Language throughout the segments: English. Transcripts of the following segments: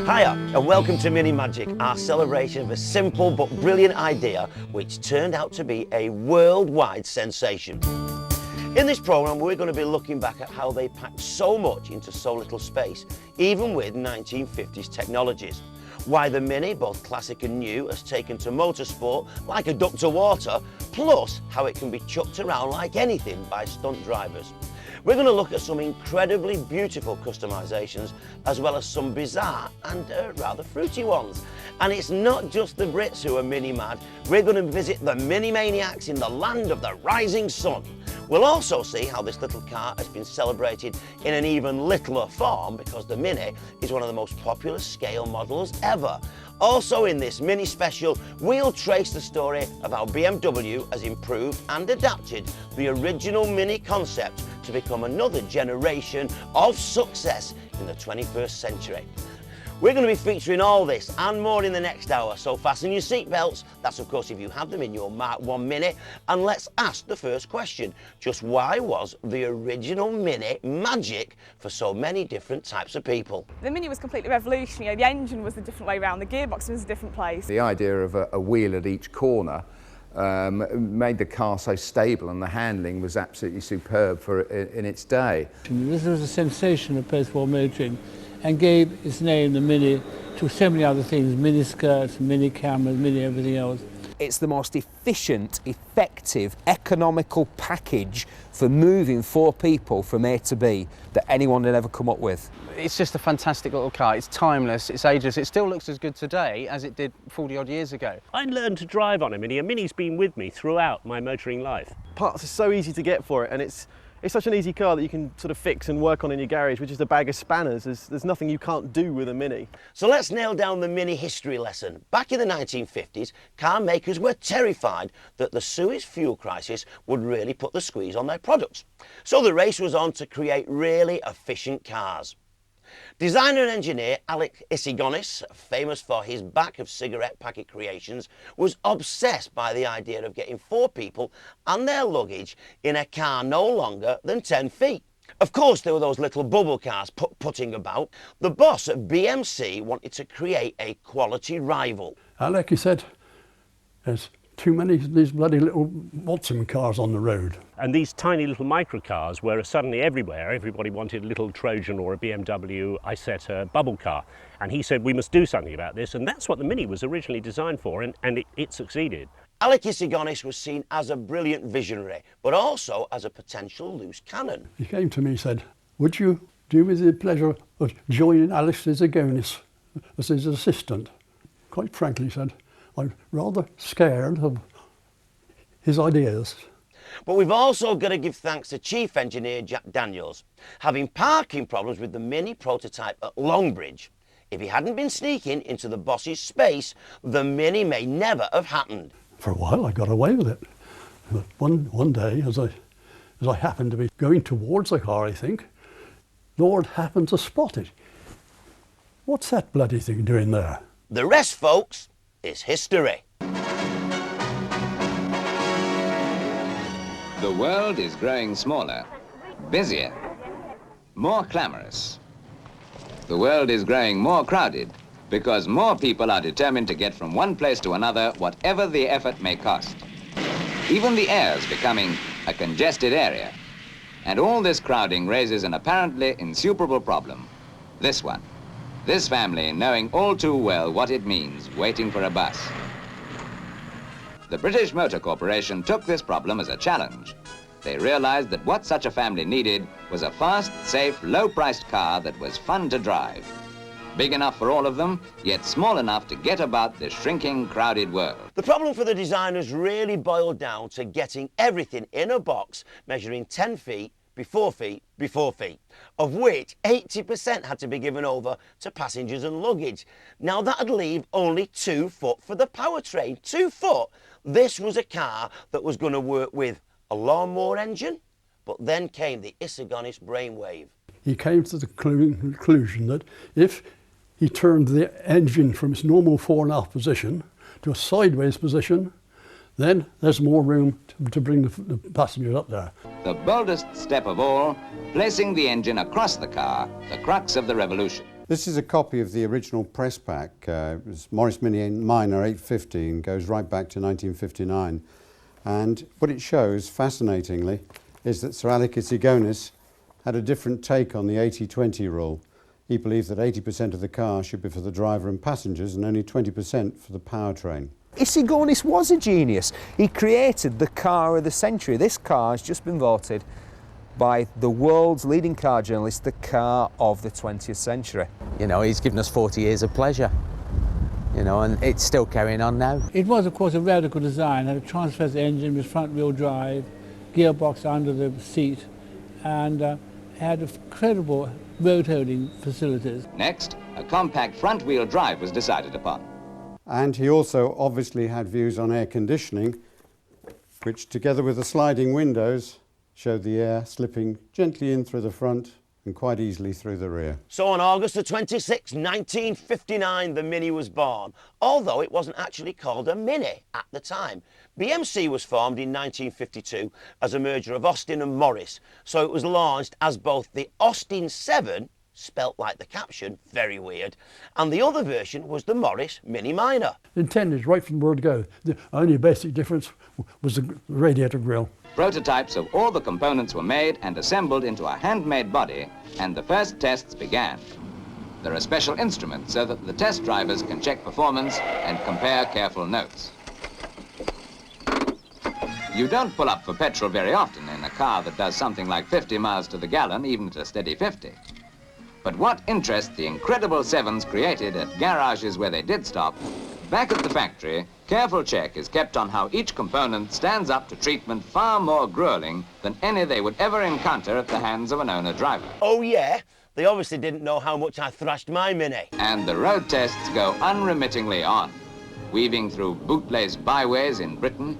Hiya and welcome to Mini Magic, our celebration of a simple but brilliant idea which turned out to be a worldwide sensation. In this programme we're going to be looking back at how they packed so much into so little space, even with 1950s technologies. Why the Mini, both classic and new, has taken to motorsport like a duck to water, plus how it can be chucked around like anything by stunt drivers. We're going to look at some incredibly beautiful customisations as well as some bizarre and rather fruity ones. And it's not just the Brits who are mini mad, we're going to visit the mini maniacs in the land of the rising sun. We'll also see how this little car has been celebrated in an even littler form because the Mini is one of the most popular scale models ever. Also in this mini special, we'll trace the story of how BMW has improved and adapted the original Mini concept to become another generation of success in the 21st century. We're going to be featuring all this and more in the next hour, so fasten your seatbelts. That's of course if you have them in your Mark 1 Mini. And let's ask the first question. Just why was the original Mini magic for so many different types of people? The Mini was completely revolutionary. The engine was a different way around, the gearbox was a different place. The idea of a wheel at each corner made the car so stable, and the handling was absolutely superb in its day. This was a sensation of post-war motoring and gave its name, the Mini, to so many other things, mini skirts, mini cameras, mini everything else. It's the most efficient, effective, economical package for moving 4 people from A to B that anyone had ever come up with. It's just a fantastic little car. It's timeless, it's ageless. It still looks as good today as it did 40 odd years ago. I learned to drive on a Mini. A Mini's been with me throughout my motoring life. Parts are so easy to get for it, and it's such an easy car that you can sort of fix and work on in your garage with just a bag of spanners. There's nothing you can't do with a Mini. So let's nail down the Mini history lesson. Back in the 1950s, car makers were terrified that the Suez fuel crisis would really put the squeeze on their products. So the race was on to create really efficient cars. Designer and engineer Alec Isigonis, famous for his back of cigarette packet creations, was obsessed by the idea of getting 4 people and their luggage in a car no longer than 10 feet. Of course, there were those little bubble cars putting about. The boss at BMC wanted to create a quality rival. Alec, he said, there's too many of these bloody little Watson cars on the road. And these tiny little microcars were suddenly everywhere. Everybody wanted a little Trojan or a BMW Isetta bubble car. And he said, we must do something about this. And that's what the Mini was originally designed for, and it succeeded. Alec Isigonis was seen as a brilliant visionary, but also as a potential loose cannon. He came to me and said, would you do me the pleasure of joining Alex Isigonis as his assistant? Quite frankly, he said, I'm rather scared of his ideas. But we've also got to give thanks to Chief Engineer Jack Daniels. Having parking problems with the Mini prototype at Longbridge, if he hadn't been sneaking into the boss's space, the Mini may never have happened. For a while I got away with it. But one day, as I happened to be going towards the car, I think, Lord happened to spot it. What's that bloody thing doing there? The rest, folks, is history. The world is growing smaller, busier, more clamorous. The world is growing more crowded because more people are determined to get from one place to another, whatever the effort may cost. Even the air is becoming a congested area. And all this crowding raises an apparently insuperable problem. This one. This family knowing all too well what it means waiting for a bus. The British Motor Corporation took this problem as a challenge. They realized that what such a family needed was a fast, safe, low-priced car that was fun to drive. Big enough for all of them, yet small enough to get about this shrinking, crowded world. The problem for the designers really boiled down to getting everything in a box measuring 10 feet be 4 feet be 4 feet, of which 80% had to be given over to passengers and luggage. Now that'd leave only 2 foot for the powertrain. 2 foot. This was a car that was going to work with a lawnmower engine, but then came the Isigonis brainwave. He came to the conclusion that if he turned the engine from its normal 4.5 position to a sideways position, then there's more room to bring the passengers up there. The boldest step of all, placing the engine across the car, the crux of the revolution. This is a copy of the original press pack. It was Morris Mini Minor 850 and goes right back to 1959. And what it shows, fascinatingly, is that Sir Alec Isigonis had a different take on the 80-20 rule. He believed that 80% of the car should be for the driver and passengers and only 20% for the powertrain. Isigonis was a genius. He created the car of the century. This car has just been voted by the world's leading car journalist the car of the 20th century. You know, he's given us 40 years of pleasure, you know, and it's still carrying on now. It was, of course, a radical design. It had a transverse engine with front-wheel drive, gearbox under the seat, and had incredible road-holding facilities. Next, a compact front-wheel drive was decided upon. And he also obviously had views on air conditioning, which together with the sliding windows showed the air slipping gently in through the front and quite easily through the rear. So on August the 26th, 1959, the Mini was born, although it wasn't actually called a Mini at the time. BMC was formed in 1952 as a merger of Austin and Morris, so it was launched as both the Austin 7, spelt like the caption, very weird, and the other version was the Morris Mini Minor. Intended right from the word go. The only basic difference was the radiator grille. Prototypes of all the components were made and assembled into a handmade body, and the first tests began. There are special instruments so that the test drivers can check performance and compare careful notes. You don't pull up for petrol very often in a car that does something like 50 miles to the gallon, even at a steady 50. But what interest the incredible Sevens created at garages where they did stop, back at the factory, careful check is kept on how each component stands up to treatment far more grueling than any they would ever encounter at the hands of an owner-driver. Oh yeah? They obviously didn't know how much I thrashed my Mini. And the road tests go unremittingly on, weaving through boot-laced byways in Britain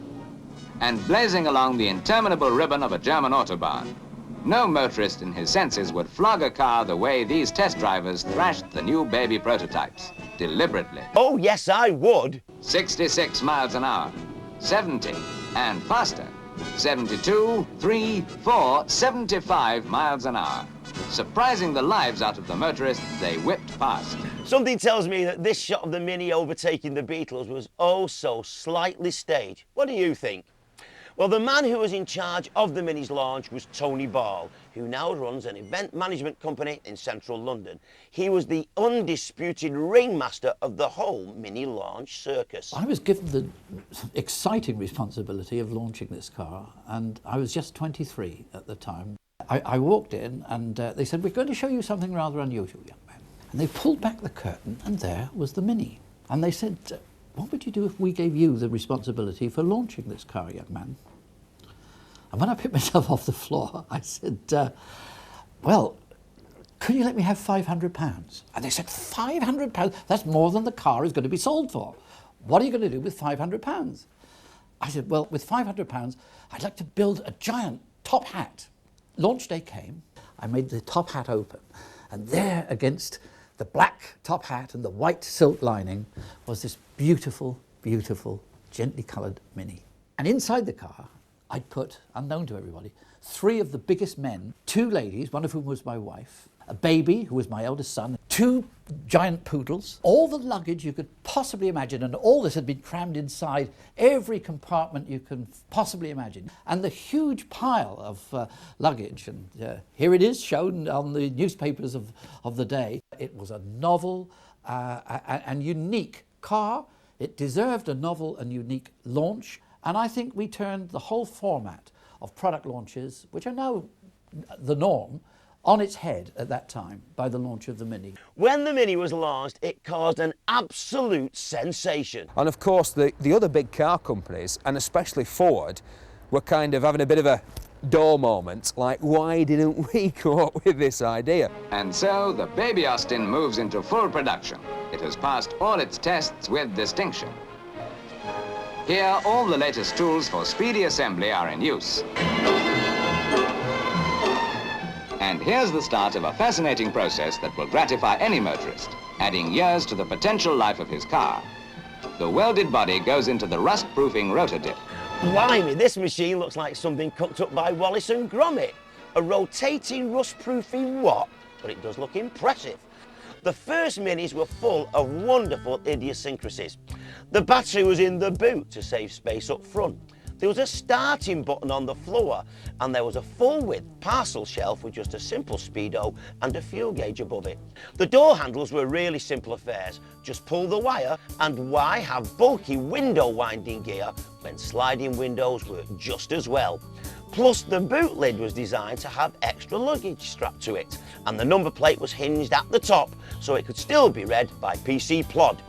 and blazing along the interminable ribbon of a German autobahn. No motorist in his senses would flog a car the way these test drivers thrashed the new baby prototypes, deliberately. Oh yes, I would. 66 miles an hour, 70 and faster, 72, 3, 4, 75 miles an hour. Surprising the lives out of the motorists they whipped past. Something tells me that this shot of the Mini overtaking the Beatles was oh so slightly staged. What do you think? Well, the man who was in charge of the Mini's launch was Tony Ball, who now runs an event management company in central London. He was the undisputed ringmaster of the whole Mini launch circus. I was given the exciting responsibility of launching this car, and I was just 23 at the time. I walked in and they said, "We're going to show you something rather unusual, young man." And they pulled back the curtain and there was the Mini. And they said, "What would you do if we gave you the responsibility for launching this car, young man?" And when I picked myself off the floor, I said, "Well, could you let me have £500? And they said, £500? That's more than the car is going to be sold for. What are you going to do with £500? I said, "Well, with £500, I'd like to build a giant top hat." Launch day came, I made the top hat open, and there against the black top hat and the white silk lining was this beautiful, beautiful, gently coloured Mini. And inside the car, I'd put, unknown to everybody, 3 of the biggest men, 2 ladies, one of whom was my wife, a baby, who was my eldest son, 2 giant poodles, all the luggage you could possibly imagine, and all this had been crammed inside every compartment you can possibly imagine. And the huge pile of luggage, and here it is shown on the newspapers of the day. It was a novel and unique car. It deserved a novel and unique launch. And I think we turned the whole format of product launches, which are now the norm, on its head at that time by the launch of the Mini. When the Mini was launched, it caused an absolute sensation. And of course, the other big car companies, and especially Ford, were kind of having a bit of a door moment, like, why didn't we come up with this idea? And so the baby Austin moves into full production. It has passed all its tests with distinction. Here, all the latest tools for speedy assembly are in use. And here's the start of a fascinating process that will gratify any motorist, adding years to the potential life of his car. The welded body goes into the rust-proofing rotor dip. Blimey, this machine looks like something cooked up by Wallace and Gromit. A rotating rust-proofing what? But it does look impressive. The first Minis were full of wonderful idiosyncrasies. The battery was in the boot to save space up front. There was a starting button on the floor, and there was a full-width parcel shelf with just a simple speedo and a fuel gauge above it. The door handles were really simple affairs. Just pull the wire, and why have bulky window winding gear when sliding windows work just as well? Plus, the boot lid was designed to have extra luggage strapped to it, and the number plate was hinged at the top so it could still be read by PC Plod.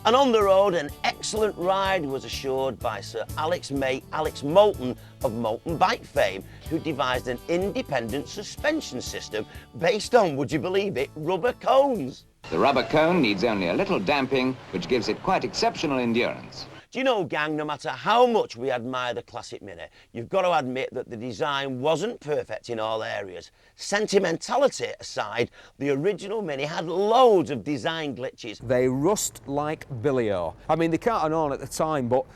And on the road, an excellent ride was assured by Sir Alex's mate Alex Moulton of Moulton Bike fame, who devised an independent suspension system based on, would you believe it, rubber cones. The rubber cone needs only a little damping, which gives it quite exceptional endurance. Do you know, gang, no matter how much we admire the classic Mini, you've got to admit that the design wasn't perfect in all areas. Sentimentality aside, the original Mini had loads of design glitches. They rust like billy-o. I mean, they can't have known at the time, but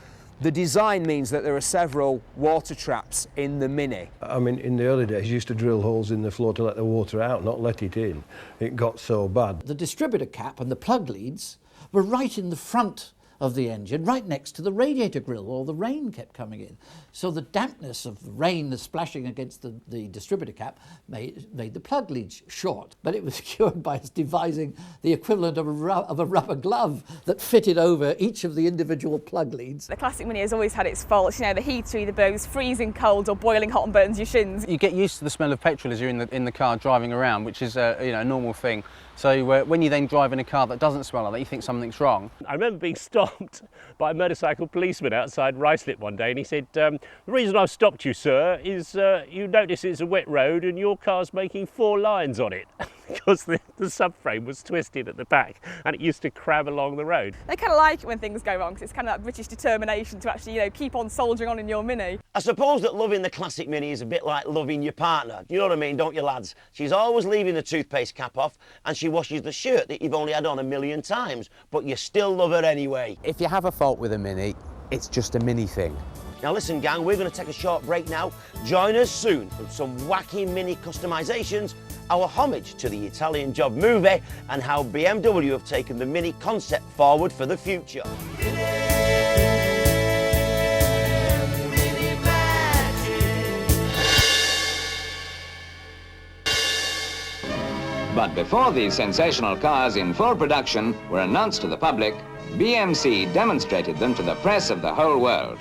the design means that there are several water traps in the Mini. I mean, in the early days, you used to drill holes in the floor to let the water out, not let it in. It got so bad. The distributor cap and the plug leads were right in the front of the engine, right next to the radiator grill, or the rain kept coming in. So the dampness of the rain splashing against the distributor cap made the plug leads short, but it was cured by us devising the equivalent of a rubber glove that fitted over each of the individual plug leads. The classic Mini has always had its faults, you know, the heater either blows freezing cold or boiling hot and burns your shins. You get used to the smell of petrol as you're in the car driving around, which is a normal thing. So when you then drive in a car that doesn't smell like that, you think something's wrong. I remember being stopped by a motorcycle policeman outside Ruislip one day, and he said, the reason I've stopped you, sir, is you notice it's a wet road and your car's making 4 lines on it. Because the subframe was twisted at the back and it used to crab along the road. They kind of like it when things go wrong, because it's kind of that British determination to actually, you know, keep on soldiering on in your Mini. I suppose that loving the classic Mini is a bit like loving your partner. You know what I mean, don't you, lads? She's always leaving the toothpaste cap off, and she washes the shirt that you've only had on 1,000,000 times, but you still love her anyway. If you have a fault with a Mini, it's just a Mini thing. Now listen, gang, we're going to take a short break now. Join us soon for some wacky Mini customisations, our homage to the Italian Job movie, and how BMW have taken the Mini concept forward for the future. But before these sensational cars in full production were announced to the public, BMC demonstrated them to the press of the whole world.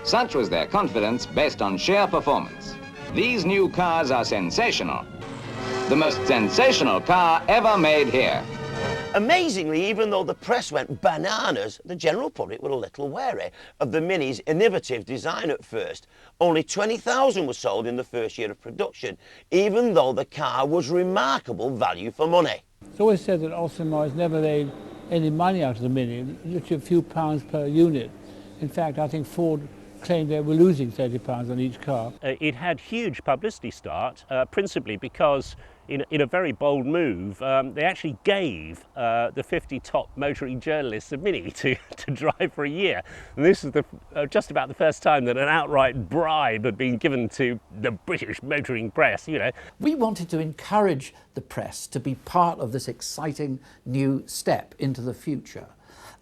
Such was their confidence based on sheer performance. These new cars are sensational. The most sensational car ever made here. Amazingly, even though the press went bananas, the general public were a little wary of the Mini's innovative design at first. Only 20,000 were sold in the first year of production, even though the car was remarkable value for money. It's always said that Austin Mars never made any money out of the Mini, literally a few pounds per unit. In fact, I think Ford claimed they were losing £30 on each car. It had huge publicity start, principally because in a very bold move, they actually gave the 50 top motoring journalists a Mini to drive for a year. And this is just about the first time that an outright bribe had been given to the British motoring press, you know. We wanted to encourage the press to be part of this exciting new step into the future,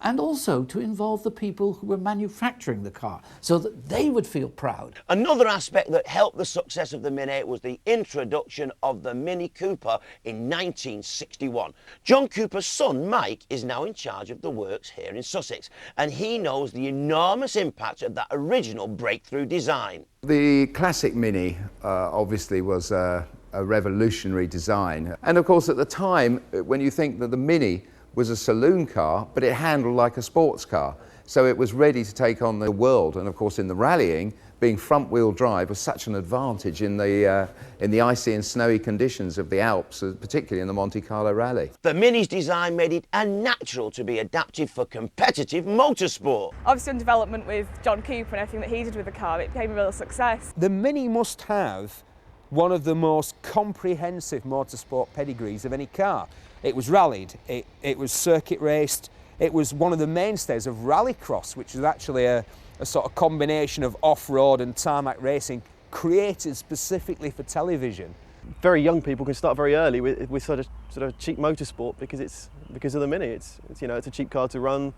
and also to involve the people who were manufacturing the car so that they would feel proud. Another aspect that helped the success of the Mini was the introduction of the Mini Cooper in 1961. John Cooper's son, Mike, is now in charge of the works here in Sussex, and he knows the enormous impact of that original breakthrough design. The classic Mini obviously was a revolutionary design. And of course, at the time, when you think that the Mini was a saloon car, but it handled like a sports car. So it was ready to take on the world. And of course, in the rallying, being front-wheel drive was such an advantage in the icy and snowy conditions of the Alps, particularly in the Monte Carlo Rally. The Mini's design made it unnatural to be adapted for competitive motorsport. Obviously, in development with John Cooper and everything that he did with the car, it became a real success. The Mini must have one of the most comprehensive motorsport pedigrees of any car. It was rallied, it was circuit raced, it was one of the mainstays of rallycross, which is actually a sort of combination of off-road and tarmac racing created specifically for television. very young people can start very early with sort of cheap motorsport because of the Mini. It's you know, it's a cheap car to run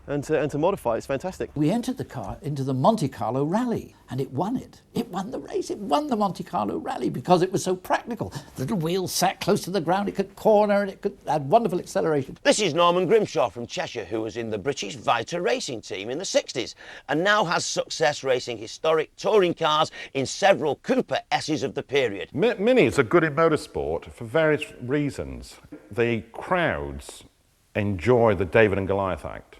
and to modify. It's fantastic. We entered the car into the Monte Carlo Rally, and it won it. It won the race. It won the Monte Carlo Rally because it was so practical. The little wheels sat close to the ground. It could corner, and it could add wonderful acceleration. This is Norman Grimshaw from Cheshire, who was in the British Vita racing team in the 60s and now has success racing historic touring cars in several Cooper S's of the period. Minis are good in motorsport for various reasons. The crowds enjoy the David and Goliath act.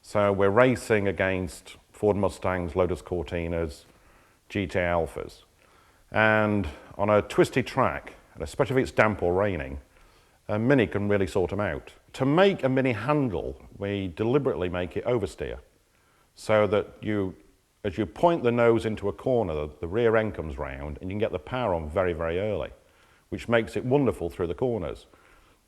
So we're racing against Ford Mustangs, Lotus Cortinas, GT Alphas. And on a twisty track, and especially if it's damp or raining, a Mini can really sort them out. To make a Mini handle, we deliberately make it oversteer, so that as you point the nose into a corner, the rear end comes round and you can get the power on very, very early, which makes it wonderful through the corners.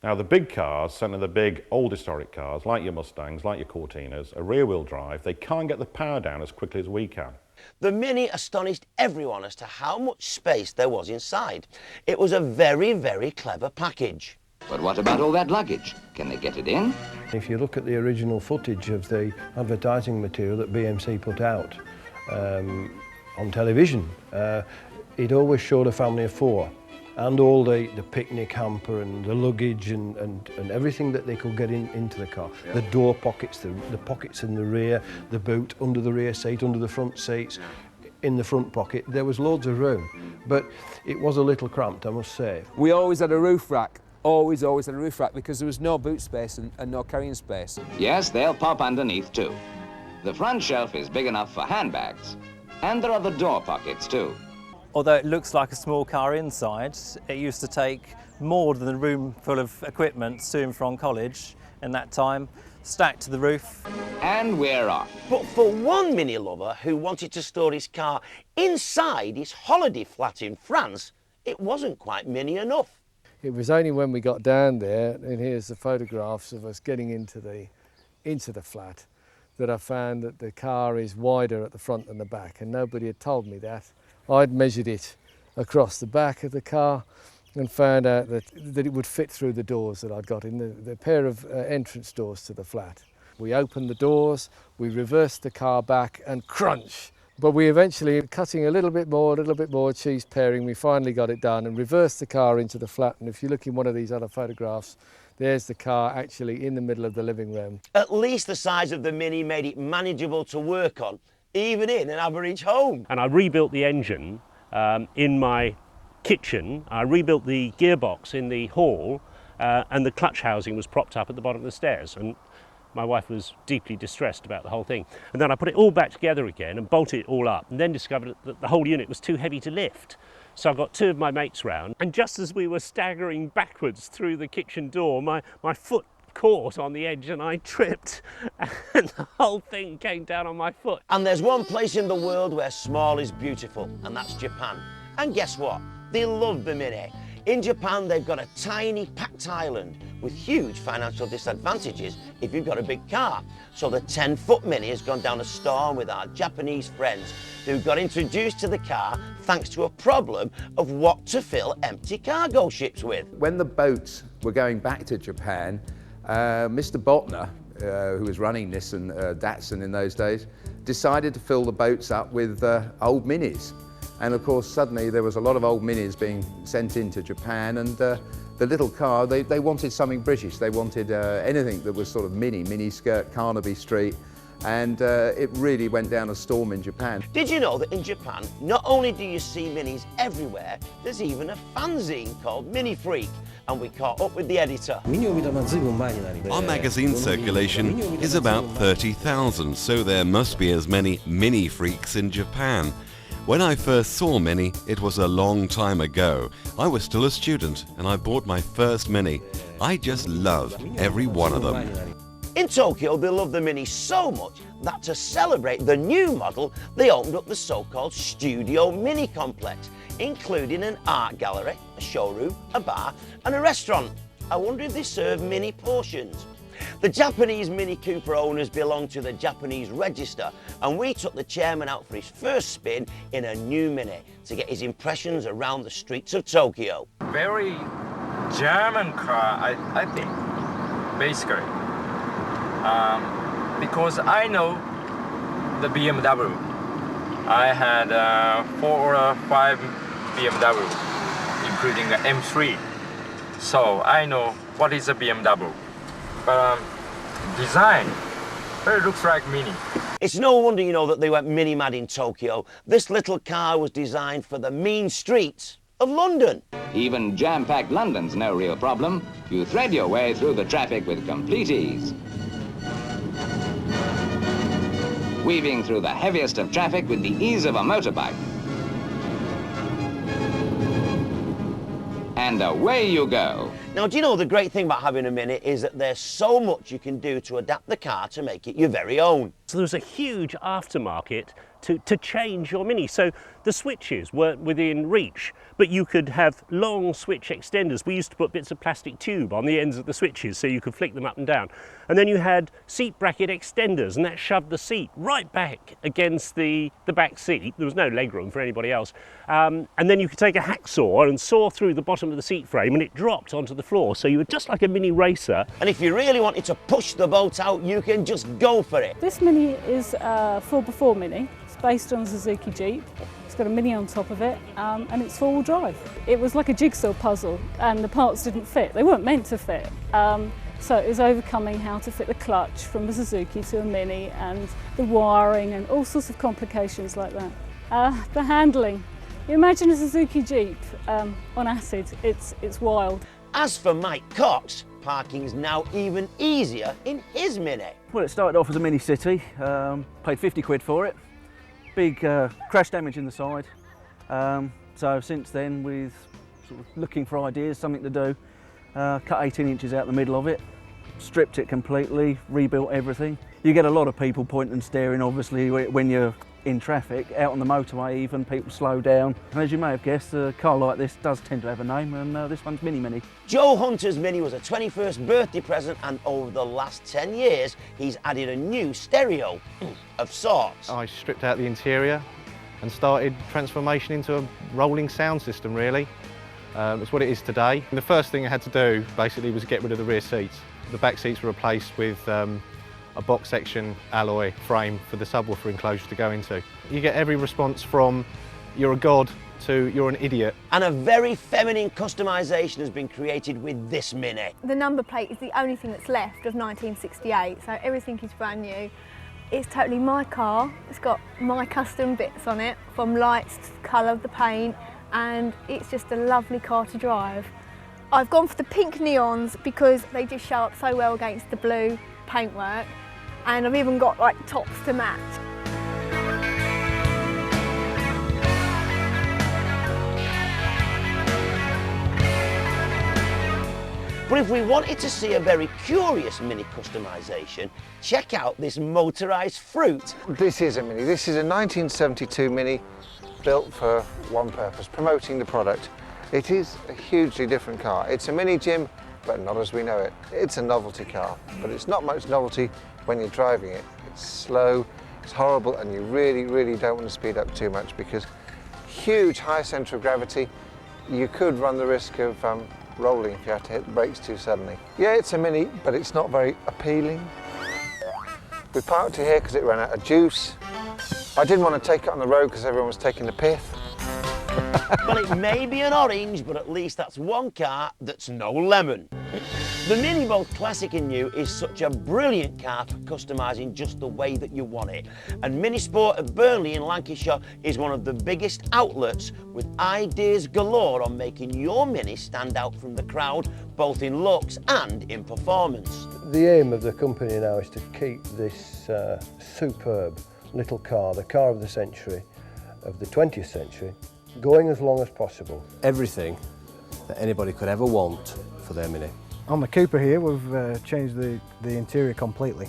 Now the big cars, certainly the big old historic cars, like your Mustangs, like your Cortinas, are rear-wheel drive. They can't get the power down as quickly as we can. The Mini astonished everyone as to how much space there was inside. It was a very, very clever package. But what about all that luggage? Can they get it in? If you look at the original footage of the advertising material that BMC put out on television, it always showed a family of 4. And all the picnic hamper and the luggage and everything that they could get into the car. Yeah. The door pockets, the pockets in the rear, the boot under the rear seat, under the front seats, in the front pocket. There was loads of room, but it was a little cramped, I must say. We always had a roof rack, always had a roof rack, because there was no boot space and no carrying space. Yes, they'll pop underneath too. The front shelf is big enough for handbags, and there are the door pockets too. Although it looks like a small car inside, it used to take more than a room full of equipment to and from college in that time, stacked to the roof. And we're off. But for one Mini lover who wanted to store his car inside his holiday flat in France, it wasn't quite Mini enough. It was only when we got down there, and here's the photographs of us getting into the flat, that I found that the car is wider at the front than the back, and nobody had told me that. I'd measured it across the back of the car and found out that it would fit through the doors that I'd got in, the pair of entrance doors to the flat. We opened the doors, we reversed the car back, and crunch! But we eventually, cutting a little bit more cheese paring, we finally got it done and reversed the car into the flat. And if you look in one of these other photographs, there's the car actually in the middle of the living room. At least the size of the Mini made it manageable to work on, even in an average home. And I rebuilt the engine in my kitchen. I rebuilt the gearbox in the hall, and the clutch housing was propped up at the bottom of the stairs. And my wife was deeply distressed about the whole thing. And then I put it all back together again and bolted it all up, and then discovered that the whole unit was too heavy to lift. So I got 2 of my mates round, and just as we were staggering backwards through the kitchen door, my foot caught on the edge and I tripped, and the whole thing came down on my foot. And there's one place in the world where small is beautiful, and that's Japan. And guess what? They love the Mini. In Japan, they've got a tiny packed island with huge financial disadvantages if you've got a big car. So the 10-foot Mini has gone down a storm with our Japanese friends who got introduced to the car thanks to a problem of what to fill empty cargo ships with. When the boats were going back to Japan, Mr. Botner, who was running Nissan Datsun in those days, decided to fill the boats up with old Minis. And of course, suddenly there was a lot of old Minis being sent into Japan, and the little car, they wanted something British. They wanted anything that was sort of mini skirt, Carnaby Street, and it really went down a storm in Japan. Did you know that in Japan, not only do you see Minis everywhere, there's even a fanzine called Mini Freak, and we caught up with the editor. Our magazine circulation is about 30,000, so there must be as many Mini Freaks in Japan. When I first saw Mini, it was a long time ago. I was still a student and I bought my first Mini. I just love every one of them. In Tokyo, they love the Mini so much that to celebrate the new model, they opened up the so-called Studio Mini complex, including an art gallery, a showroom, a bar and a restaurant. I wonder if they serve Mini portions. The Japanese Mini Cooper owners belong to the Japanese Register, and we took the chairman out for his first spin in a new Mini to get his impressions around the streets of Tokyo. very German car, I think, basically. Because I know the BMW. I had 4 or 5 BMW, including the M3. So I know what is a BMW. But design, it looks like Mini. It's no wonder, you know, that they went mini mad in Tokyo. This little car was designed for the mean streets of London. Even jam-packed London's no real problem. You thread your way through the traffic with complete ease. Weaving through the heaviest of traffic with the ease of a motorbike. And away you go. Now, do you know the great thing about having a Mini is that there's so much you can do to adapt the car to make it your very own. So there's a huge aftermarket to change your Mini. So the switches weren't within reach, but you could have long switch extenders. We used to put bits of plastic tube on the ends of the switches so you could flick them up and down. And then you had seat bracket extenders, and that shoved the seat right back against the back seat. There was no legroom for anybody else. And then you could take a hacksaw and saw through the bottom of the seat frame, and it dropped onto the floor. So you were just like a mini racer. And if you really wanted to push the boat out, you can just go for it. This Mini is a 4x4 Mini. It's based on a Suzuki Jeep. It's got a Mini on top of it, and it's four-wheel drive. It was like a jigsaw puzzle, and the parts didn't fit. They weren't meant to fit. So it was overcoming how to fit the clutch from a Suzuki to a Mini, and the wiring and all sorts of complications like that. The handling. You imagine a Suzuki Jeep on acid. It's wild. As for Mike Cox, parking's now even easier in his Mini. Well, it started off as a Mini City, paid 50 quid for it. Big crash damage in the side. So since then, with sort of looking for ideas, something to do, cut 18 inches out the middle of it, stripped it completely, rebuilt everything. You get a lot of people pointing and staring, obviously, when you're in traffic, out on the motorway even, people slow down. And as you may have guessed, a car like this does tend to have a name, and this one's Mini Mini. Joe Hunter's Mini was a 21st birthday present, and over the last 10 years, he's added a new stereo of sorts. I stripped out the interior and started transformation into a rolling sound system, really. It's what it is today. And the first thing I had to do, basically, was get rid of the rear seats. The back seats were replaced with a box section alloy frame for the subwoofer enclosure to go into. You get every response from "you're a god" to "you're an idiot." And a very feminine customisation has been created with this Mini. The number plate is the only thing that's left of 1968, so everything is brand new. It's totally my car. It's got my custom bits on it, from lights to the colour of the paint, and it's just a lovely car to drive. I've gone for the pink neons because they just show up so well against the blue paintwork, and I've even got like tops to match. But if we wanted to see a very curious Mini customisation, check out this motorised fruit. This is a Mini. This is a 1972 Mini built for one purpose, promoting the product. It is a hugely different car. It's a Mini, Jim, but not as we know it. It's a novelty car, but it's not much novelty when you're driving it. It's slow, it's horrible, and you really, really don't want to speed up too much because huge high centre of gravity, you could run the risk of rolling if you had to hit the brakes too suddenly. Yeah, it's a Mini, but it's not very appealing. We parked it here because it ran out of juice. I didn't want to take it on the road because everyone was taking the piss. Well, it may be an orange, but at least that's one car that's no lemon. The Mini, both classic and new, is such a brilliant car for customising just the way that you want it. And Mini Sport at Burnley in Lancashire is one of the biggest outlets with ideas galore on making your Mini stand out from the crowd, both in looks and in performance. The aim of the company now is to keep this superb little car, the car of the century, of the 20th century, going as long as possible. Everything that anybody could ever want for their Mini. On the Cooper here, we've changed the interior completely.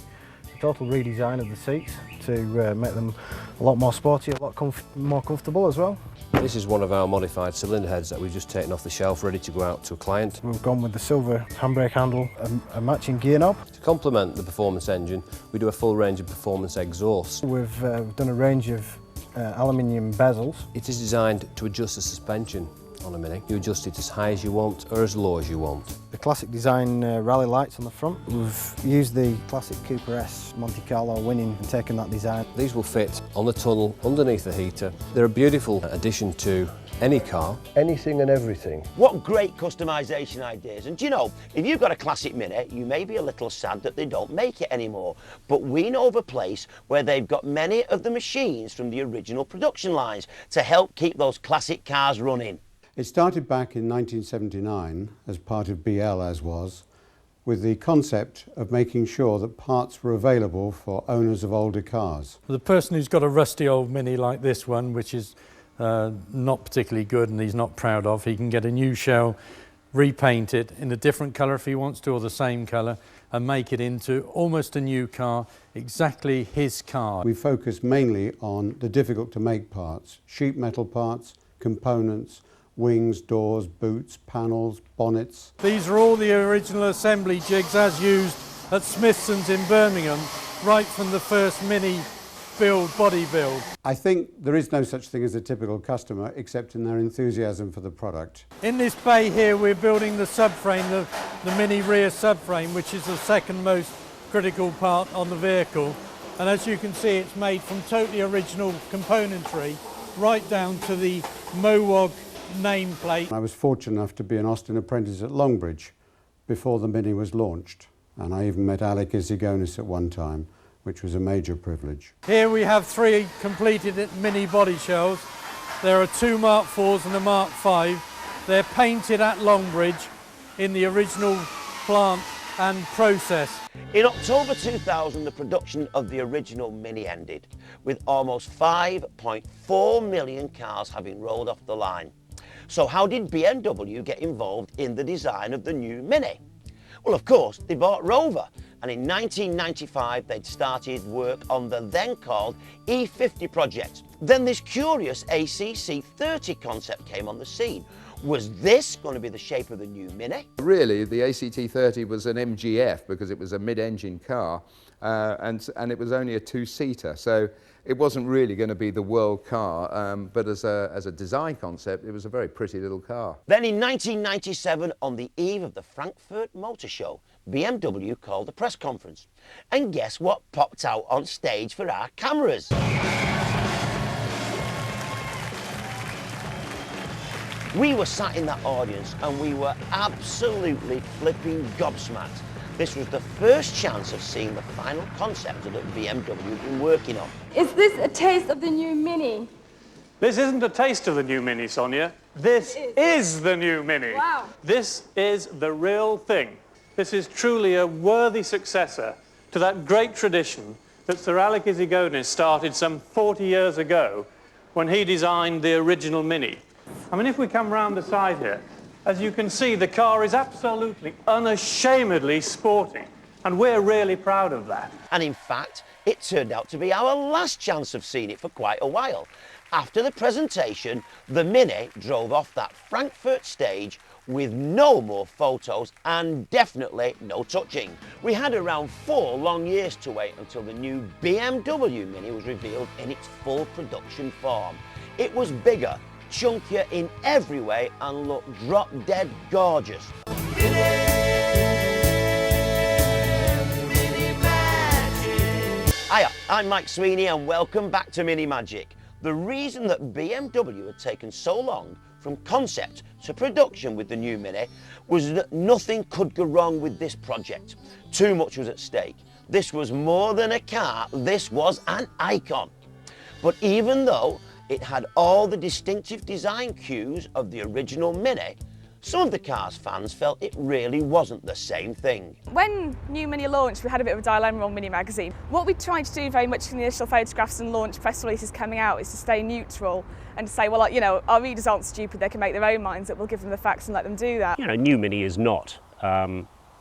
A total redesign of the seats to make them a lot more sporty, a lot more comfortable as well. This is one of our modified cylinder heads that we've just taken off the shelf, ready to go out to a client. We've gone with the silver handbrake handle, a matching gear knob. To complement the performance engine, we do a full range of performance exhausts. We've done a range of aluminium bezels. It is designed to adjust the suspension on a Mini. You adjust it as high as you want or as low as you want. The classic design rally lights on the front. We've used the classic Cooper S Monte Carlo winning and taken that design. These will fit on the tunnel underneath the heater. They're a beautiful addition to any car. Anything and everything. What great customisation ideas. And do you know, if you've got a classic Mini, you may be a little sad that they don't make it anymore. But we know of a place where they've got many of the machines from the original production lines to help keep those classic cars running. It started back in 1979 as part of BL as was, with the concept of making sure that parts were available for owners of older cars. The person who's got a rusty old Mini like this one, which is not particularly good and he's not proud of, he can get a new shell, repaint it in a different colour if he wants to, or the same colour, and make it into almost a new car, exactly his car. We focus mainly on the difficult to make parts, sheet metal parts, components, wings, doors, boots, panels, bonnets. These are all the original assembly jigs as used at Smithson's in Birmingham, right from the first Mini body build. I think there is no such thing as a typical customer except in their enthusiasm for the product. In this bay here we're building the subframe, the Mini rear subframe, which is the second most critical part on the vehicle. And as you can see, it's made from totally original componentry right down to the Mowog nameplate. I was fortunate enough to be an Austin apprentice at Longbridge before the Mini was launched, and I even met Alec Isigonis at one time, which was a major privilege. Here we have 3 completed Mini body shells. There are 2 Mark IVs and a Mark V. They're painted at Longbridge in the original plant and process. In October 2000, the production of the original Mini ended, with almost 5.4 million cars having rolled off the line. So how did BMW get involved in the design of the new Mini? Well, of course, they bought Rover, and in 1995 they'd started work on the then called E50 project. Then this curious ACC30 concept came on the scene. Was this going to be the shape of the new Mini? Really, the ACT30 was an MGF because it was a mid-engine car and it was only a 2-seater, so it wasn't really going to be the world car, but as a design concept, it was a very pretty little car. Then in 1997, on the eve of the Frankfurt Motor Show, BMW called a press conference. And guess what popped out on stage for our cameras? We were sat in that audience and we were absolutely flipping gobsmacked. This was the first chance of seeing the final concept that BMW had been working on. Is this a taste of the new Mini? This isn't a taste of the new Mini, Sonia. This is the new Mini. Wow. This is the real thing. This is truly a worthy successor to that great tradition that Sir Alec Isigonis started some 40 years ago when he designed the original Mini. I mean, if we come round the side here, as you can see, the car is absolutely, unashamedly sporty, and we're really proud of that. And in fact, it turned out to be our last chance of seeing it for quite a while. After the presentation, the Mini drove off that Frankfurt stage with no more photos and definitely no touching. We had around 4 long years to wait until the new BMW Mini was revealed in its full production form. It was bigger, chunkier in every way and looked drop-dead gorgeous. Hiya, I'm Mike Sweeney and welcome back to Mini Magic. The reason that BMW had taken so long from concept to production with the new Mini was that nothing could go wrong with this project. Too much was at stake. This was more than a car, this was an icon. But even though it had all the distinctive design cues of the original Mini, some of the car's fans felt it really wasn't the same thing. When New Mini launched, we had a bit of a dilemma on Mini Magazine. What we tried to do very much in the initial photographs and launch press releases coming out is to stay neutral and to say, well, you know, our readers aren't stupid, they can make their own minds up, we'll give them the facts and let them do that. You know, New Mini is not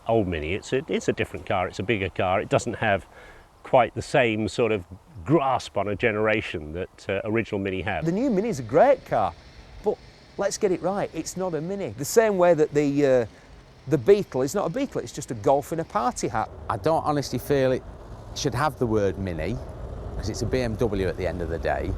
old Mini, it's a different car, it's a bigger car, it doesn't have quite the same sort of grasp on a generation that original Mini had. The new Mini is a great car, but let's get it right, it's not a Mini. The same way that the Beetle is not a Beetle, it's just a golf in a party hat. I don't honestly feel it should have the word Mini, because it's a BMW at the end of the day,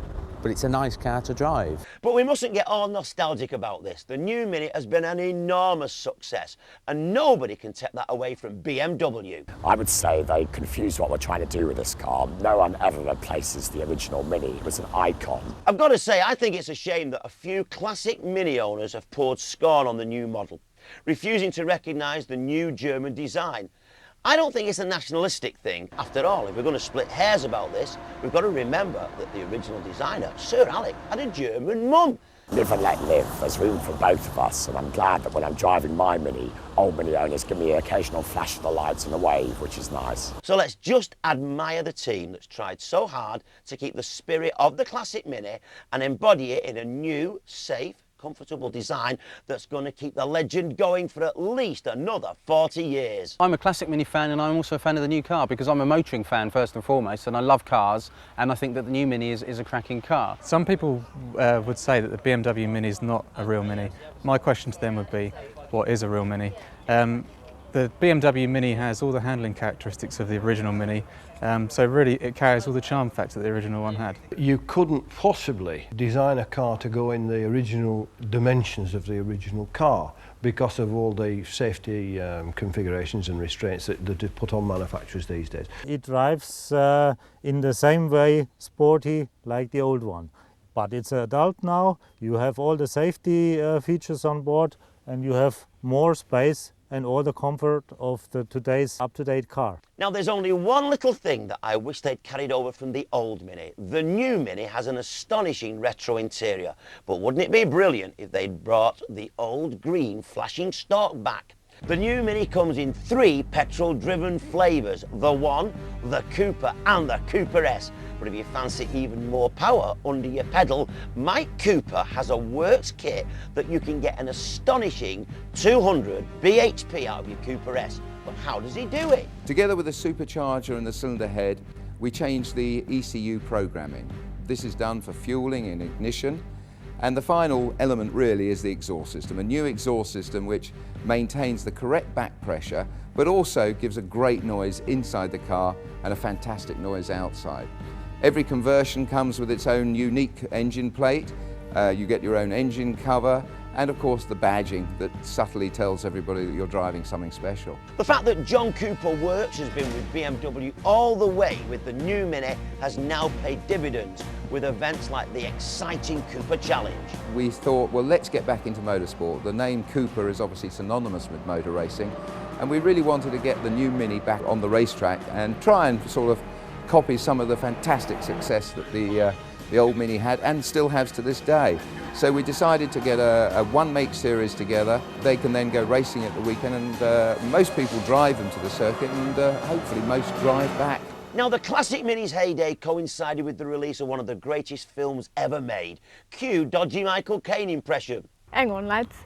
but it's a nice car to drive. But we mustn't get all nostalgic about this. The new Mini has been an enormous success, and nobody can take that away from BMW. I would say they confused what we're trying to do with this car. No one ever replaces the original Mini. It was an icon. I've got to say, I think it's a shame that a few classic Mini owners have poured scorn on the new model, refusing to recognise the new German design. I don't think it's a nationalistic thing. After all, if we're going to split hairs about this, we've got to remember that the original designer, Sir Alec, had a German mum. Live and let live. There's room for both of us, and I'm glad that when I'm driving my Mini, old Mini owners give me an occasional flash of the lights and a wave, which is nice. So let's just admire the team that's tried so hard to keep the spirit of the classic Mini and embody it in a new, safe, comfortable design that's going to keep the legend going for at least another 40 years. I'm a classic Mini fan, and I'm also a fan of the new car because I'm a motoring fan first and foremost, and I love cars, and I think that the new Mini is a cracking car. Some people would say that the BMW Mini is not a real Mini. My question to them would be, what is a real Mini? The BMW Mini has all the handling characteristics of the original Mini, so really it carries all the charm factor that the original one had. You couldn't possibly design a car to go in the original dimensions of the original car because of all the safety configurations and restraints that are put on manufacturers these days. It drives in the same way sporty like the old one, but it's adult now. You have all the safety features on board, and you have more space and all the comfort of today's up-to-date car. Now there's only one little thing that I wish they'd carried over from the old Mini. The new Mini has an astonishing retro interior, but wouldn't it be brilliant if they'd brought the old green flashing stalk back? The new Mini comes in 3 petrol-driven flavours, the One, the Cooper and the Cooper S. But if you fancy even more power under your pedal, Mike Cooper has a works kit that you can get an astonishing 200 bhp out of your Cooper S. But how does he do it? Together with the supercharger and the cylinder head, we changed the ECU programming. This is done for fueling and ignition. And the final element really is the exhaust system, a new exhaust system which maintains the correct back pressure, but also gives a great noise inside the car and a fantastic noise outside. Every conversion comes with its own unique engine plate. You get your own engine cover, and of course the badging that subtly tells everybody that you're driving something special. The fact that John Cooper Works has been with BMW all the way with the new Mini has now paid dividends with events like the exciting Cooper Challenge. We thought, well, let's get back into motorsport. The name Cooper is obviously synonymous with motor racing, and we really wanted to get the new Mini back on the racetrack and try and sort of copy some of the fantastic success that the old Mini had and still has to this day. So we decided to get a one-make series together. They can then go racing at the weekend, and most people drive them to the circuit, and hopefully most drive back. Now, the classic Mini's heyday coincided with the release of one of the greatest films ever made. Cue dodgy Michael Caine impression. Hang on, lads.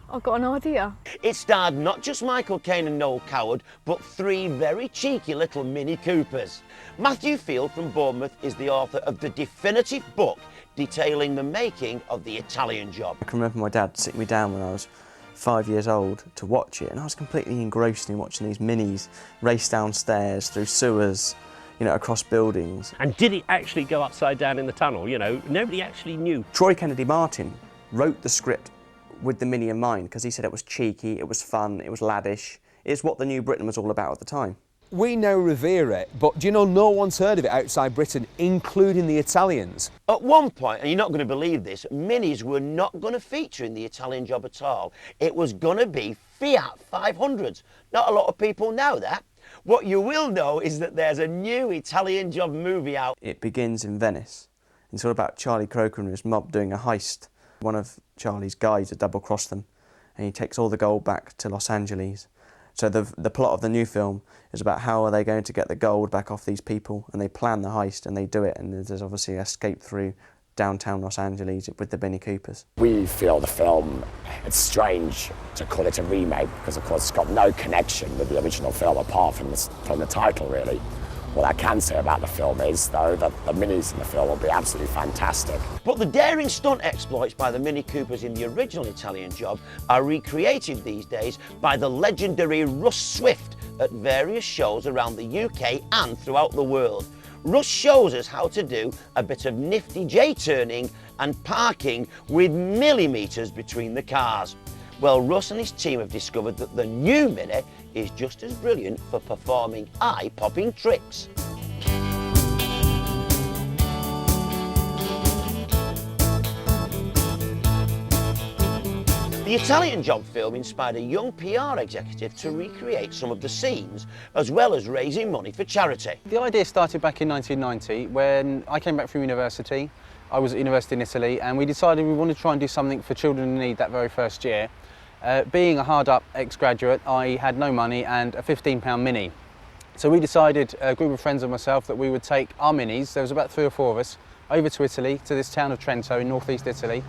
I've got an idea. It starred not just Michael Caine and Noel Coward, but 3 very cheeky little Mini Coopers. Matthew Field from Bournemouth is the author of the definitive book detailing the making of the Italian Job. I can remember my dad sitting me down when I was 5 years old to watch it, and I was completely engrossed in watching these Minis race downstairs, through sewers, you know, across buildings. And did it actually go upside down in the tunnel? You know, nobody actually knew. Troy Kennedy Martin wrote the script with the Mini in mind because he said it was cheeky, it was fun, it was laddish. It's what the new Britain was all about at the time. We now revere it, but do you know no one's heard of it outside Britain, including the Italians? At one point, and you're not going to believe this, Minis were not going to feature in the Italian Job at all. It was going to be Fiat 500s. Not a lot of people know that. What you will know is that there's a new Italian Job movie out. It begins in Venice. It's all about Charlie Croker and his mob doing a heist. One of Charlie's guys had double-crossed them, and he takes all the gold back to Los Angeles. So the plot of the new film is about how are they going to get the gold back off these people, and they plan the heist and they do it, and there's obviously an escape through downtown Los Angeles with the Mini Coopers. We feel the film, it's strange to call it a remake because of course it's got no connection with the original film apart from the title really. What I can say about the film is, though, that the Minis in the film will be absolutely fantastic. But the daring stunt exploits by the Mini Coopers in the original Italian Job are recreated these days by the legendary Russ Swift at various shows around the UK and throughout the world. Russ shows us how to do a bit of nifty J-turning and parking with millimetres between the cars. Well, Russ and his team have discovered that the new Mini is just as brilliant for performing eye-popping tricks. The Italian Job film inspired a young PR executive to recreate some of the scenes, as well as raising money for charity. The idea started back in 1990 when I came back from university. I was at university in Italy, and we decided we wanted to try and do something for children in need that very first year. Being a hard-up ex-graduate, I had no money and a £15 Mini. So we decided, a group of friends and myself, that we would take our Minis, there was about 3 or 4 of us, over to Italy, to this town of Trento in northeast Italy,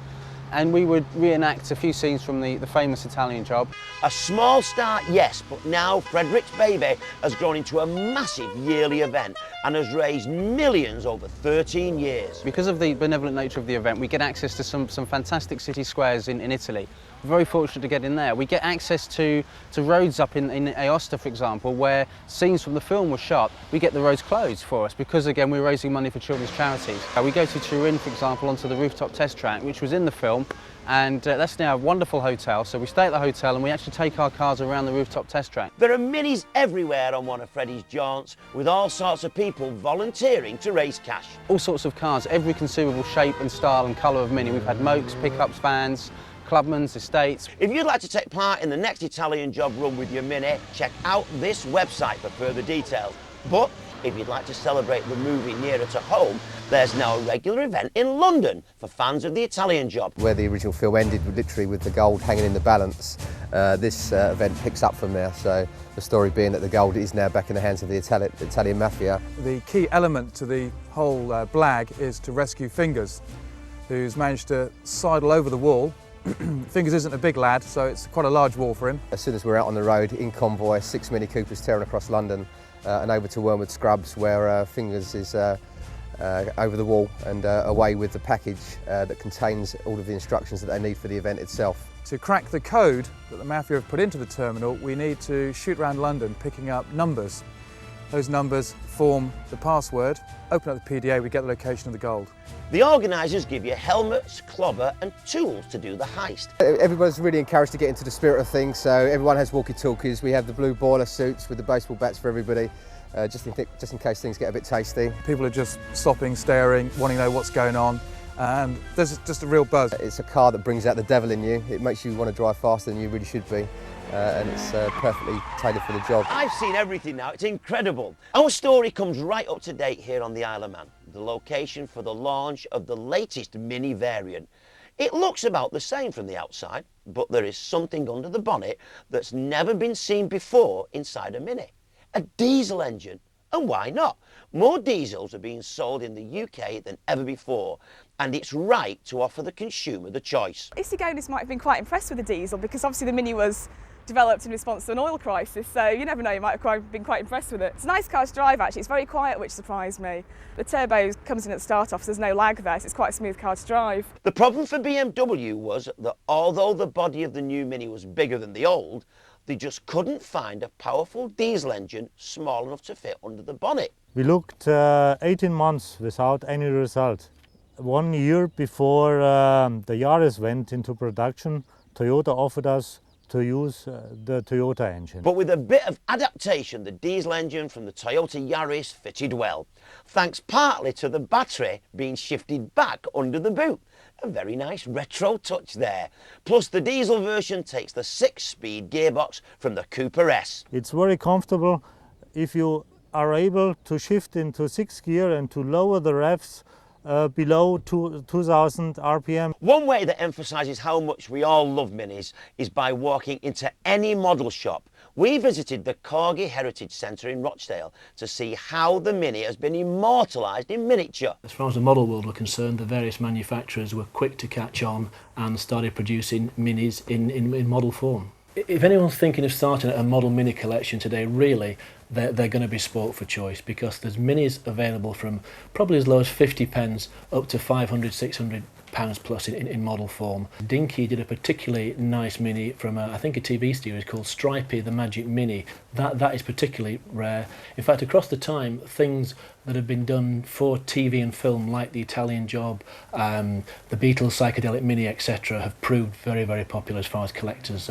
and we would reenact a few scenes from the famous Italian Job. A small start, yes, but now Frederick's Baby has grown into a massive yearly event and has raised millions over 13 years. Because of the benevolent nature of the event, we get access to some fantastic city squares in Italy. We're very fortunate to get in there. We get access to roads up in Aosta, for example, where scenes from the film were shot. We get the roads closed for us because, again, we're raising money for children's charities. We go to Turin, for example, onto the rooftop test track, which was in the film, and that's now a wonderful hotel. So we stay at the hotel and we actually take our cars around the rooftop test track. There are Minis everywhere on one of Freddie's jaunts, with all sorts of people volunteering to raise cash. All sorts of cars, every conceivable shape and style and colour of Mini. We've had Mokes, pickups, vans, Clubman's, estates. If you'd like to take part in the next Italian Job run with your Mini, check out this website for further details. But if you'd like to celebrate the movie nearer to home, there's now a regular event in London for fans of the Italian Job. Where the original film ended, literally with the gold hanging in the balance, this event picks up from there. So the story being that the gold is now back in the hands of the Italian mafia. The key element to the whole blag is to rescue Fingers, who's managed to sidle over the wall. Fingers isn't a big lad, so it's quite a large wall for him. As soon as we're out on the road, in convoy, 6 Mini Coopers tearing across London and over to Wormwood Scrubs, where Fingers is over the wall and away with the package that contains all of the instructions that they need for the event itself. To crack the code that the mafia have put into the terminal, we need to shoot around London picking up numbers. Those numbers form the password. Open up the PDA, we get the location of the gold. The organisers give you helmets, clobber and tools to do the heist. Everybody's really encouraged to get into the spirit of things, so everyone has walkie-talkies. We have the blue boiler suits with the baseball bats for everybody, just in case things get a bit tasty. People are just stopping, staring, wanting to know what's going on, and there's just a real buzz. It's a car that brings out the devil in you. It makes you want to drive faster than you really should be. And it's perfectly tailored for the job. I've seen everything now, it's incredible. Our story comes right up to date here on the Isle of Man, the location for the launch of the latest Mini variant. It looks about the same from the outside, but there is something under the bonnet that's never been seen before inside a Mini. A diesel engine. And why not? More diesels are being sold in the UK than ever before, and it's right to offer the consumer the choice. Isigonis might have been quite impressed with the diesel because obviously the Mini was developed in response to an oil crisis, so you never know, you might have been quite impressed with it. It's a nice car to drive actually, it's very quiet, which surprised me. The turbo comes in at the start off, so there's no lag there, so it's quite a smooth car to drive. The problem for BMW was that although the body of the new Mini was bigger than the old, they just couldn't find a powerful diesel engine small enough to fit under the bonnet. We looked 18 months without any result. 1 year before the Yaris went into production, Toyota offered us to use the Toyota engine. But with a bit of adaptation, the diesel engine from the Toyota Yaris fitted well, thanks partly to the battery being shifted back under the boot. A very nice retro touch there. Plus the diesel version takes the 6-speed gearbox from the Cooper S. It's very comfortable if you are able to shift into 6th gear and to lower the revs below 2000 RPM. One way that emphasises how much we all love Minis is by walking into any model shop. We visited the Corgi Heritage Centre in Rochdale to see how the Mini has been immortalised in miniature. As far as the model world were concerned, the various manufacturers were quick to catch on and started producing Minis in model form. If anyone's thinking of starting a model Mini collection today, really, they're going to be spoilt for choice, because there's Minis available from probably as low as 50 pence up to 500, 600 pounds plus in model form. Dinky did a particularly nice Mini from I think a TV series called Stripey the Magic Mini. That is particularly rare. In fact, across the time, things that have been done for TV and film, like the Italian Job, the Beatles psychedelic Mini, etc., have proved very, very popular as far as collectors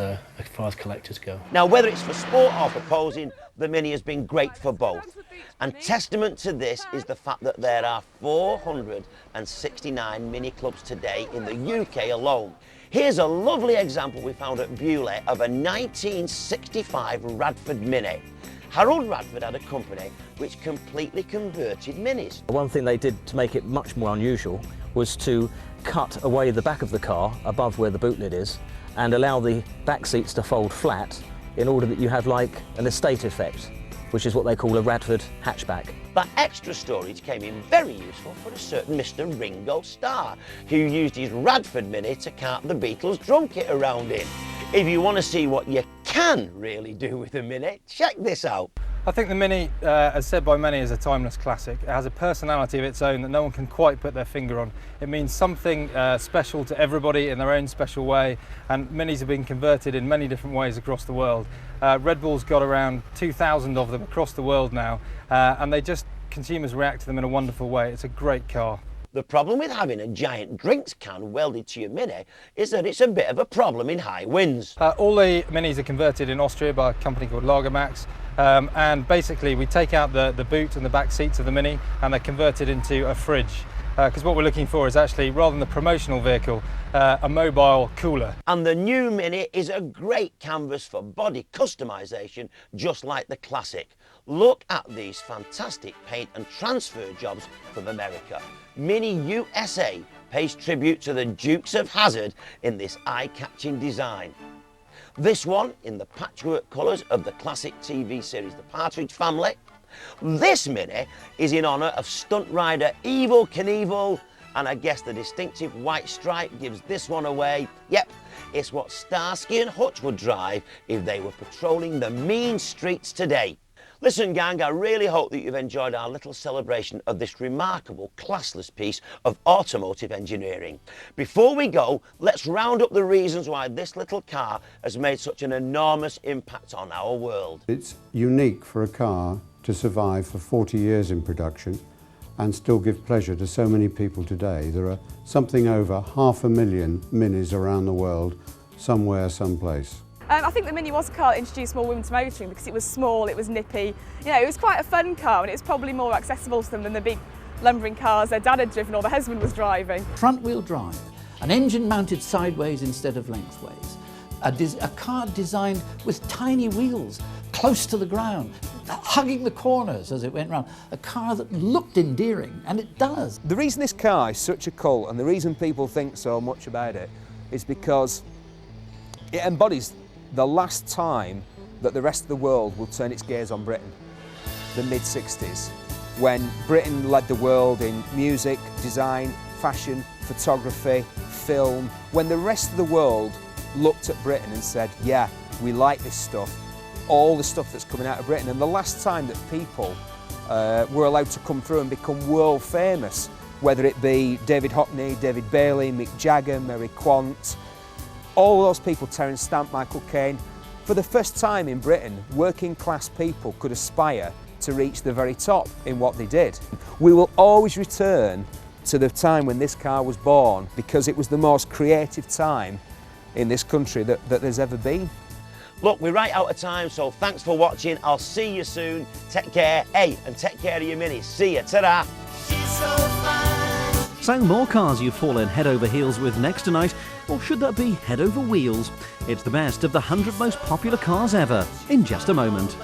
go. Now, whether it's for sport or for posing, the Mini has been great for both. And testament to this is the fact that there are 469 Mini clubs today in the UK alone. Here's a lovely example we found at Bewley of a 1965 Radford Mini. Harold Radford had a company which completely converted Minis. One thing they did to make it much more unusual was to cut away the back of the car above where the boot lid is and allow the back seats to fold flat in order that you have like an estate effect, which is what they call a Radford hatchback. That extra storage came in very useful for a certain Mr. Ringo Starr, who used his Radford Mini to cart the Beatles drum kit around in. If you want to see what you can really do with a Mini, check this out. I think the Mini, as said by many, is a timeless classic. It has a personality of its own that no one can quite put their finger on. It means something special to everybody in their own special way, and Minis have been converted in many different ways across the world. Red Bull's got around 2,000 of them across the world now, and consumers react to them in a wonderful way. It's a great car. The problem with having a giant drinks can welded to your Mini is that it's a bit of a problem in high winds. All the Minis are converted in Austria by a company called Lagermax, and basically we take out the boot and the back seats of the Mini and they're converted into a fridge. Because what we're looking for is actually, rather than the promotional vehicle, a mobile cooler. And the new Mini is a great canvas for body customisation, just like the classic. Look at these fantastic paint and transfer jobs from America. Mini USA pays tribute to the Dukes of Hazzard in this eye-catching design. This one in the patchwork colours of the classic TV series The Partridge Family. This Mini is in honour of stunt rider Evel Knievel, and I guess the distinctive white stripe gives this one away. Yep, it's what Starsky and Hutch would drive if they were patrolling the mean streets today. Listen, gang, I really hope that you've enjoyed our little celebration of this remarkable, classless piece of automotive engineering. Before we go, let's round up the reasons why this little car has made such an enormous impact on our world. It's unique for a car to survive for 40 years in production and still give pleasure to so many people today. There are something over 500,000 Minis around the world, somewhere, someplace. I think the Mini was a car that introduced more women to motoring because it was small, it was nippy. You know, it was quite a fun car, and it's probably more accessible to them than the big lumbering cars their dad had driven or their husband was driving. Front-wheel drive, an engine mounted sideways instead of lengthways, a car designed with tiny wheels close to the ground, hugging the corners as it went round. A car that looked endearing, and it does. The reason this car is such a cult and the reason people think so much about it is because it embodies the last time that the rest of the world will turn its gaze on Britain, the mid-60s, when Britain led the world in music, design, fashion, photography, film, when the rest of the world looked at Britain and said, yeah, we like this stuff, all the stuff that's coming out of Britain. And the last time that people were allowed to come through and become world famous, whether it be David Hockney, David Bailey, Mick Jagger, Mary Quant, all those people, Terence Stamp, Michael Caine, for the first time in Britain, working class people could aspire to reach the very top in what they did. We will always return to the time when this car was born because it was the most creative time in this country that there's ever been. Look, we're right out of time, so thanks for watching. I'll see you soon. Take care. Hey, and take care of your Minis. See ya. Ta-da. So more cars you've fallen head over heels with next tonight, or should that be head over wheels? It's the best of the 100 most popular cars ever, in just a moment.